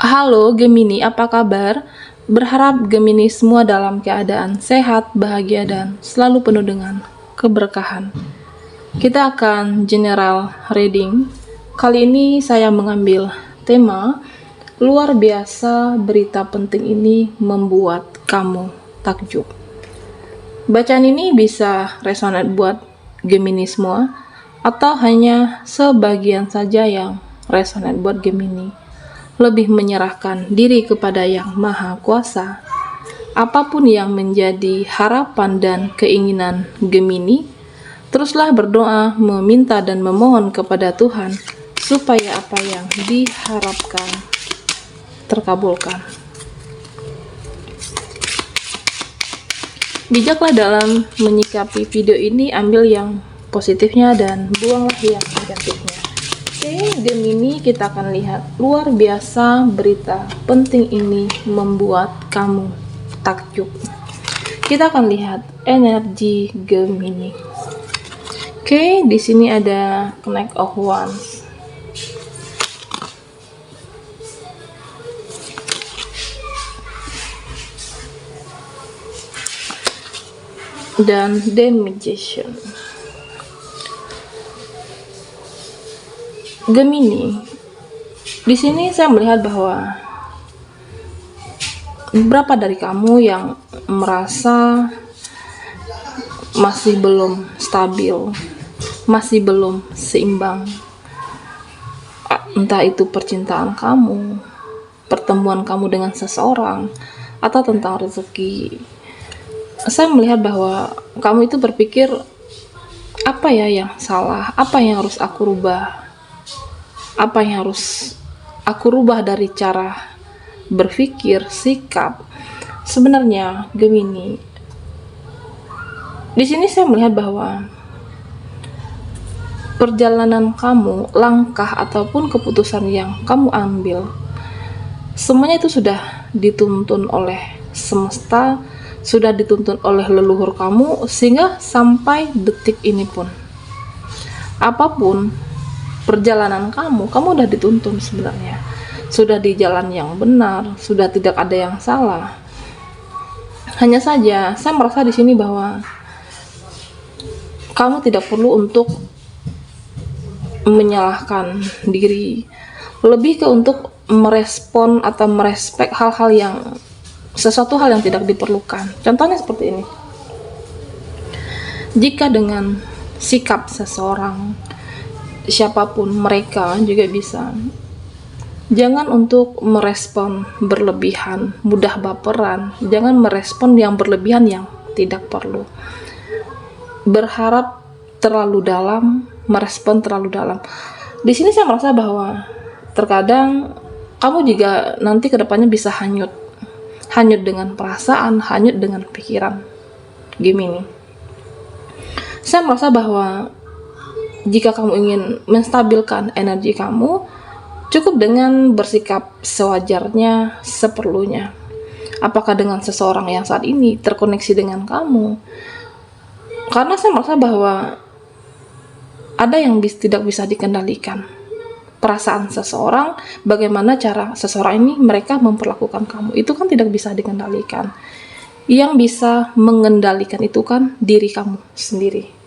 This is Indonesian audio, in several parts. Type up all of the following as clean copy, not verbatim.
Halo Gemini, apa kabar? Berharap Gemini semua dalam keadaan sehat, bahagia, dan selalu penuh dengan keberkahan. Kita akan general reading. Kali ini saya mengambil tema luar biasa, berita penting ini membuat kamu takjub. Bacaan ini bisa resonate buat Gemini semua atau hanya sebagian saja yang resonate buat Gemini. Lebih menyerahkan diri kepada Yang Maha Kuasa. Apapun yang menjadi harapan dan keinginan Gemini, teruslah berdoa, meminta dan memohon kepada Tuhan supaya apa yang diharapkan terkabulkan. Bijaklah dalam menyikapi video ini, ambil yang positifnya dan buanglah yang negatifnya. Oke, Gemini, kita akan lihat luar biasa, berita penting ini membuat kamu takjub. Kita akan lihat energi Gemini. Oke, di sini ada Knight of Wands. Dan The Magician. Gemini, di sini saya melihat bahwa beberapa dari kamu yang merasa masih belum stabil, masih belum seimbang, entah itu percintaan kamu, pertemuan kamu dengan seseorang, atau tentang rezeki. Saya melihat bahwa kamu itu berpikir, apa ya yang salah, apa yang harus aku rubah, apa yang harus aku rubah dari cara berpikir, sikap. Sebenarnya Gemini, di sini saya melihat bahwa perjalanan kamu, langkah ataupun keputusan yang kamu ambil, semuanya itu sudah dituntun oleh semesta, sudah dituntun oleh leluhur kamu, sehingga sampai detik ini pun apapun perjalanan kamu udah dituntun sebenarnya. Sudah di jalan yang benar, sudah tidak ada yang salah. Hanya saja saya merasa di sini bahwa kamu tidak perlu untuk menyalahkan diri, lebih ke untuk merespon atau merespek hal-hal yang sesuatu hal yang tidak diperlukan. Contohnya seperti ini. Jika dengan sikap seseorang, siapapun mereka juga bisa, jangan untuk merespon berlebihan, mudah baperan, jangan merespon yang berlebihan yang tidak perlu, berharap terlalu dalam, merespon terlalu dalam. Di sini saya merasa bahwa terkadang kamu juga nanti kedepannya bisa hanyut dengan perasaan, hanyut dengan pikiran. Gemini, saya merasa bahwa jika kamu ingin menstabilkan energi kamu, cukup dengan bersikap sewajarnya, seperlunya. Apakah dengan seseorang yang saat ini terkoneksi dengan kamu? Karena saya merasa bahwa ada yang tidak bisa dikendalikan. Perasaan seseorang, bagaimana cara seseorang ini mereka memperlakukan kamu, itu kan tidak bisa dikendalikan. Yang bisa mengendalikan itu kan diri kamu sendiri.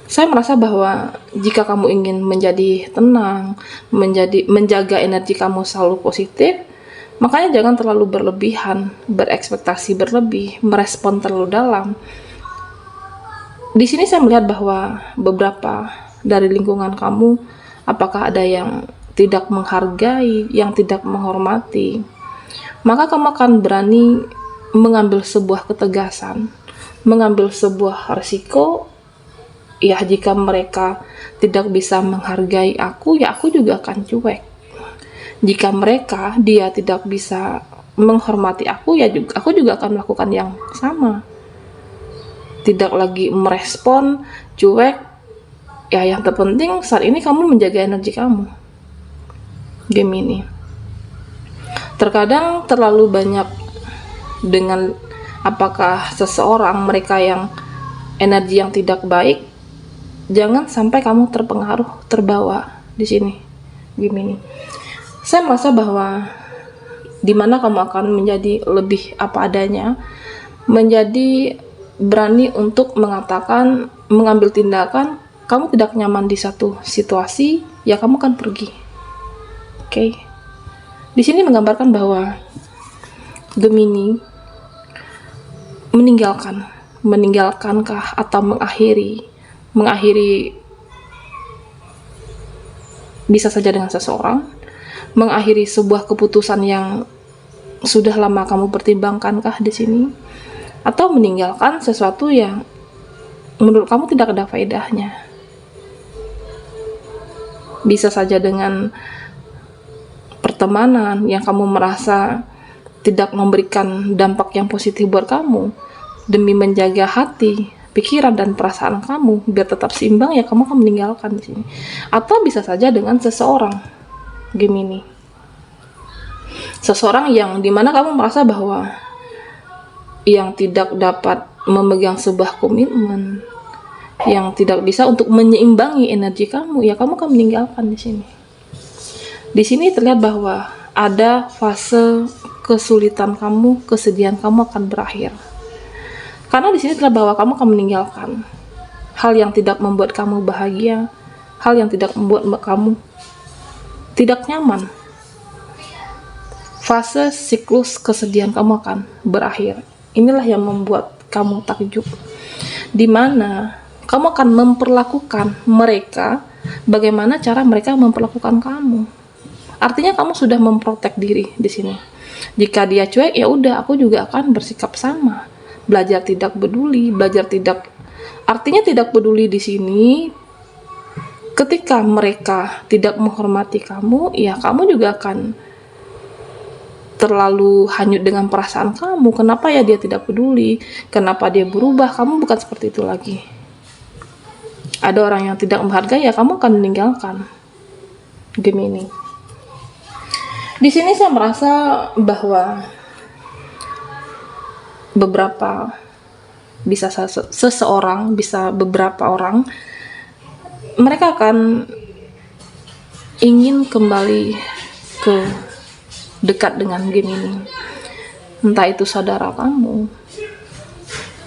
Saya merasa bahwa jika kamu ingin menjadi tenang, menjaga energi kamu selalu positif, makanya jangan terlalu berlebihan, berekspektasi berlebih, merespon terlalu dalam. Di sini saya melihat bahwa beberapa dari lingkungan kamu, apakah ada yang tidak menghargai, yang tidak menghormati, maka kamu akan berani mengambil sebuah ketegasan, mengambil sebuah risiko. Ya, jika mereka tidak bisa menghargai aku, ya aku juga akan cuek. Jika dia tidak bisa menghormati aku, ya aku juga akan melakukan yang sama. Tidak lagi merespon, cuek. Ya, yang terpenting saat ini kamu menjaga energi kamu, Gemini. Terkadang terlalu banyak dengan apakah seseorang, mereka yang energi yang tidak baik, jangan sampai kamu terpengaruh, terbawa di sini, Gemini. Saya merasa bahwa dimana kamu akan menjadi lebih apa adanya, menjadi berani untuk mengatakan, mengambil tindakan. Kamu tidak nyaman di satu situasi, ya kamu akan pergi. Oke. Di sini menggambarkan bahwa Gemini meninggalkankah atau mengakhiri bisa saja dengan seseorang, mengakhiri sebuah keputusan yang sudah lama kamu pertimbangkankah di sini, atau meninggalkan sesuatu yang menurut kamu tidak ada faedahnya. Bisa saja dengan pertemanan yang kamu merasa tidak memberikan dampak yang positif buat kamu, demi menjaga hati, pikiran dan perasaan kamu biar tetap seimbang, ya kamu akan meninggalkan di sini. Atau bisa saja dengan seseorang, Gemini, seseorang yang dimana kamu merasa bahwa yang tidak dapat memegang sebuah komitmen, yang tidak bisa untuk menyeimbangi energi kamu, ya kamu akan meninggalkan di sini. Di sini terlihat bahwa ada fase kesulitan kamu, kesedihan kamu akan berakhir. Karena di sini terlihat bahwa kamu akan meninggalkan hal yang tidak membuat kamu bahagia, hal yang tidak membuat kamu tidak nyaman. Fase siklus kesedihan kamu akan berakhir. Inilah yang membuat kamu takjub, di mana kamu akan memperlakukan mereka bagaimana cara mereka memperlakukan kamu. Artinya kamu sudah memprotek diri di sini. Jika dia cuek, ya udah, aku juga akan bersikap sama. Belajar tidak peduli, artinya tidak peduli di sini. Ketika mereka tidak menghormati kamu, ya kamu juga akan terlalu hanyut dengan perasaan kamu. Kenapa ya dia tidak peduli? Kenapa dia berubah? Kamu bukan seperti itu lagi. Ada orang yang tidak menghargai, ya kamu akan meninggalkan, Gemini. Di sini saya merasa bahwa beberapa, bisa seseorang, bisa beberapa orang, mereka akan ingin kembali ke dekat dengan Gemini. Entah itu saudara kamu,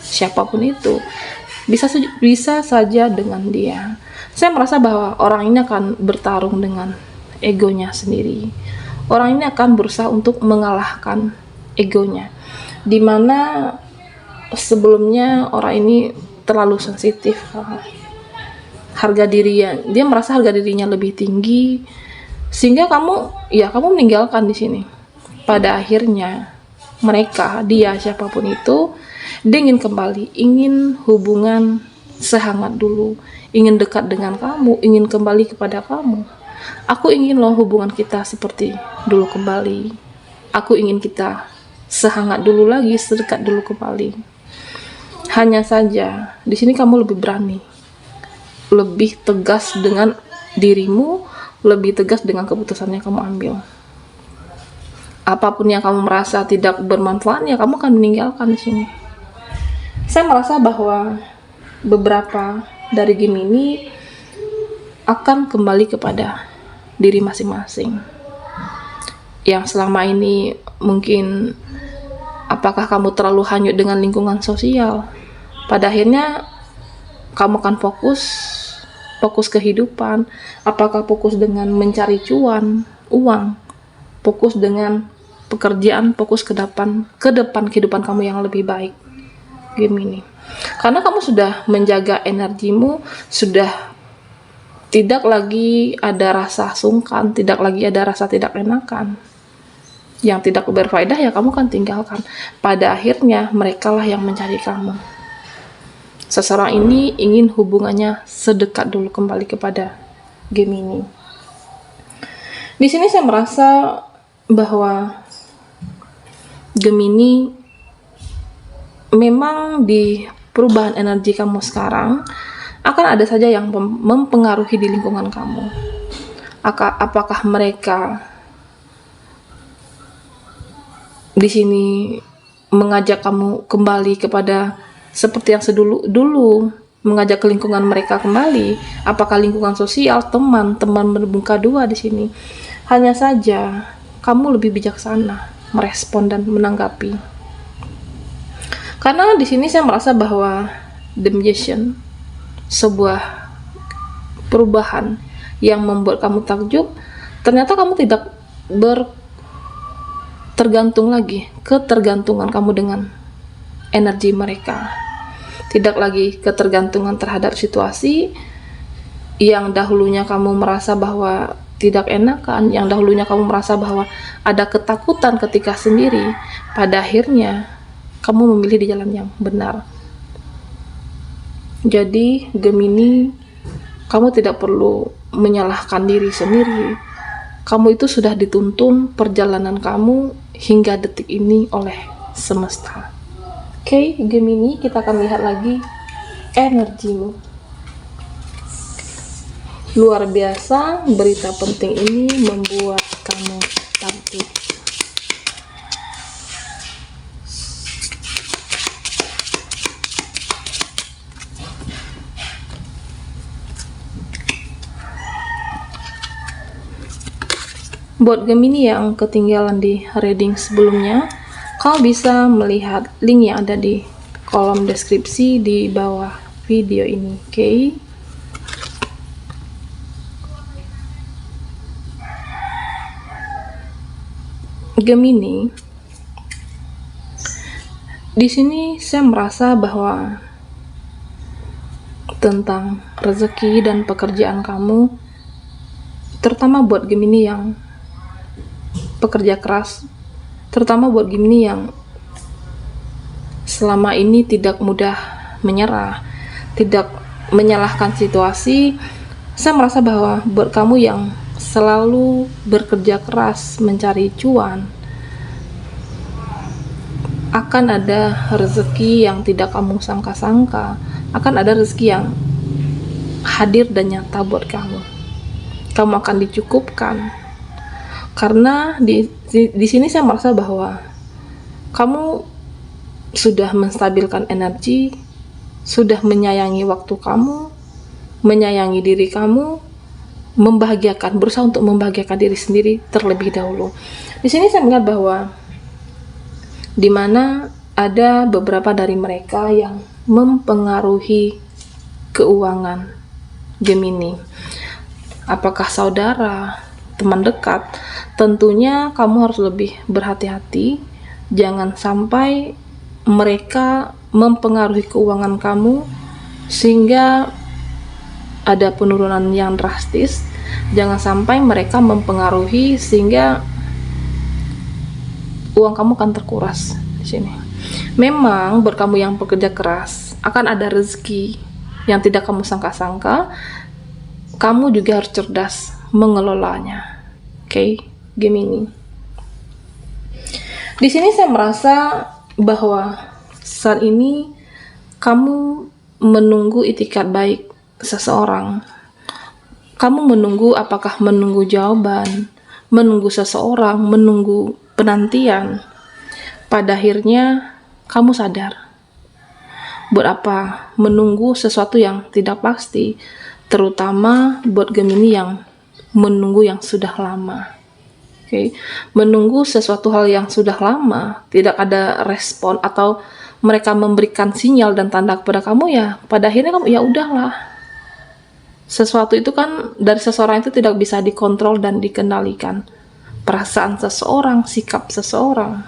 siapapun itu, bisa saja dengan dia. Saya merasa bahwa orang ini akan bertarung dengan egonya sendiri. Orang ini akan berusaha untuk mengalahkan egonya, dimana sebelumnya orang ini terlalu sensitif, harga dirinya, dia merasa harga dirinya lebih tinggi, sehingga kamu meninggalkan di sini. Pada akhirnya mereka, dia siapapun itu, dia ingin kembali, ingin hubungan sehangat dulu, ingin dekat dengan kamu, ingin kembali kepada kamu. Aku ingin loh hubungan kita seperti dulu kembali. Aku ingin kita sehangat dulu lagi, sedekat dulu kembali. Hanya saja di sini kamu lebih berani, lebih tegas dengan dirimu, lebih tegas dengan keputusan yang kamu ambil. Apapun yang kamu merasa tidak bermanfaat, ya kamu akan meninggalkan di sini. Saya merasa bahwa beberapa dari Gemini akan kembali kepada diri masing-masing. Yang selama ini mungkin, apakah kamu terlalu hanyut dengan lingkungan sosial? Pada akhirnya kamu akan fokus kehidupan. Apakah fokus dengan mencari uang, fokus dengan pekerjaan, fokus ke depan kehidupan kamu yang lebih baik, Gemini. Karena kamu sudah menjaga energimu, sudah tidak lagi ada rasa sungkan, tidak lagi ada rasa tidak enakan. Yang tidak berfaedah, ya kamu kan tinggalkan. Pada akhirnya merekalah yang mencari kamu. Seseorang ini ingin hubungannya sedekat dulu kembali kepada Gemini. Di sini saya merasa bahwa Gemini memang di perubahan energi kamu sekarang akan ada saja yang mempengaruhi di lingkungan kamu. Apakah mereka di sini mengajak kamu kembali kepada seperti yang dulu, mengajak ke lingkungan mereka kembali? Apakah lingkungan sosial, teman bermuka dua di sini? Hanya saja kamu lebih bijaksana merespon dan menanggapi. Karena di sini saya merasa bahwa The Magician, sebuah perubahan yang membuat kamu takjub, ternyata kamu tidak tergantung lagi ketergantungan kamu dengan energi mereka. Tidak lagi ketergantungan terhadap situasi yang dahulunya kamu merasa bahwa tidak enakan, yang dahulunya kamu merasa bahwa ada ketakutan ketika sendiri. Pada akhirnya kamu memilih di jalan yang benar. Jadi Gemini, kamu tidak perlu menyalahkan diri sendiri. Kamu itu sudah dituntun perjalanan kamu hingga detik ini oleh semesta. Oke, Gemini, kita akan lihat lagi energimu. Luar biasa, berita penting ini membuat kamu takjub. Buat Gemini yang ketinggalan di reading sebelumnya, kau bisa melihat link yang ada di kolom deskripsi di bawah video ini. Oke. Gemini, di sini saya merasa bahwa tentang rezeki dan pekerjaan kamu, terutama buat Gemini yang pekerja keras, terutama buat Gemini yang selama ini tidak mudah menyerah, tidak menyalahkan situasi. Saya merasa bahwa buat kamu yang selalu bekerja keras mencari cuan, akan ada rezeki yang tidak kamu sangka-sangka, akan ada rezeki yang hadir dan nyata buat kamu. Kamu akan dicukupkan. Karena di sini saya merasa bahwa kamu sudah menstabilkan energi, sudah menyayangi waktu kamu, menyayangi diri kamu, berusaha untuk membahagiakan diri sendiri terlebih dahulu. Di sini saya melihat bahwa di mana ada beberapa dari mereka yang mempengaruhi keuangan Gemini. Apakah saudara, teman dekat? Tentunya kamu harus lebih berhati-hati. Jangan sampai mereka mempengaruhi keuangan kamu sehingga ada penurunan yang drastis. Jangan sampai mereka mempengaruhi sehingga uang kamu akan terkuras di sini. Memang buat kamu yang pekerja keras akan ada rezeki yang tidak kamu sangka-sangka. Kamu juga harus cerdas mengelolanya. Oke, Gemini. Di sini saya merasa bahwa saat ini kamu menunggu itikat baik seseorang. Kamu menunggu, apakah menunggu jawaban, menunggu seseorang, menunggu penantian. Pada akhirnya kamu sadar, buat apa menunggu sesuatu yang tidak pasti, terutama buat Gemini yang menunggu yang sudah lama. Oke. Menunggu sesuatu hal yang sudah lama, tidak ada respon atau mereka memberikan sinyal dan tanda kepada kamu, ya pada akhirnya kamu ya udahlah. Sesuatu itu kan dari seseorang itu tidak bisa dikontrol dan dikendalikan. Perasaan seseorang, sikap seseorang.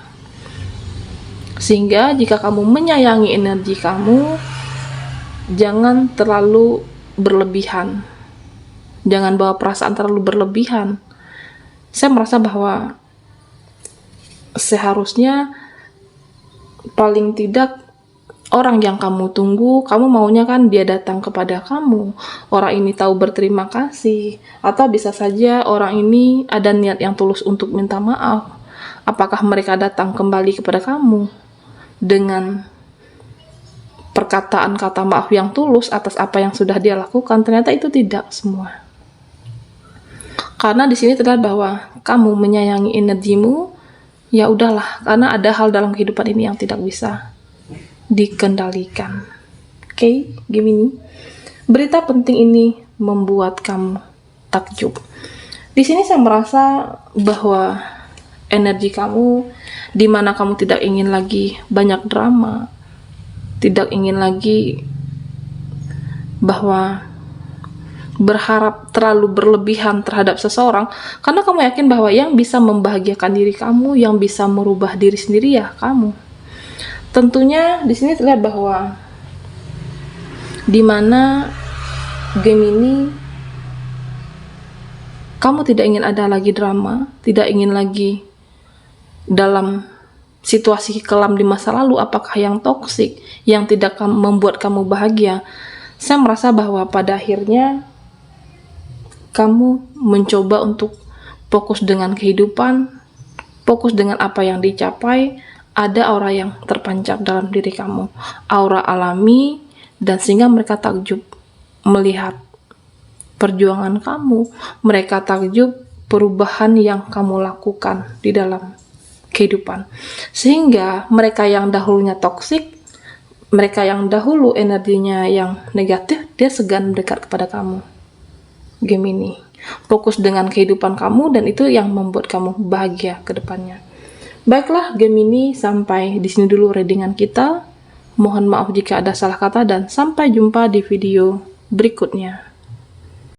Sehingga jika kamu menyayangi energi kamu, jangan terlalu berlebihan. Jangan bawa perasaan terlalu berlebihan. Saya merasa bahwa seharusnya paling tidak orang yang kamu tunggu, kamu maunya kan dia datang kepada kamu. Orang ini tahu berterima kasih, atau bisa saja orang ini ada niat yang tulus untuk minta maaf. Apakah mereka datang kembali kepada kamu dengan perkataan kata maaf yang tulus atas apa yang sudah dia lakukan? Ternyata itu tidak semua. Karena di sini terlihat bahwa kamu menyayangi energimu, ya udahlah, karena ada hal dalam kehidupan ini yang tidak bisa dikendalikan. Oke, Gemini. Berita penting ini membuat kamu takjub. Di sini saya merasa bahwa energi kamu, di mana kamu tidak ingin lagi banyak drama, tidak ingin lagi bahwa berharap terlalu berlebihan terhadap seseorang, karena kamu yakin bahwa yang bisa membahagiakan diri kamu, yang bisa merubah diri sendiri ya kamu. Tentunya di sini terlihat bahwa di mana Gemini, kamu tidak ingin ada lagi drama, tidak ingin lagi dalam situasi kelam di masa lalu, apakah yang toksik, yang tidak membuat kamu bahagia. Saya merasa bahwa pada akhirnya kamu mencoba untuk fokus dengan kehidupan, fokus dengan apa yang dicapai. Ada aura yang terpancar dalam diri kamu, aura alami, dan sehingga mereka takjub melihat perjuangan kamu, mereka takjub perubahan yang kamu lakukan di dalam kehidupan. Sehingga mereka yang dahulunya toksik, mereka yang dahulu energinya yang negatif, dia segan mendekat kepada kamu, Gemini. Fokus dengan kehidupan kamu, dan itu yang membuat kamu bahagia ke depannya. Baiklah Gemini, sampai di sini dulu readingan kita. Mohon maaf jika ada salah kata, dan sampai jumpa di video berikutnya.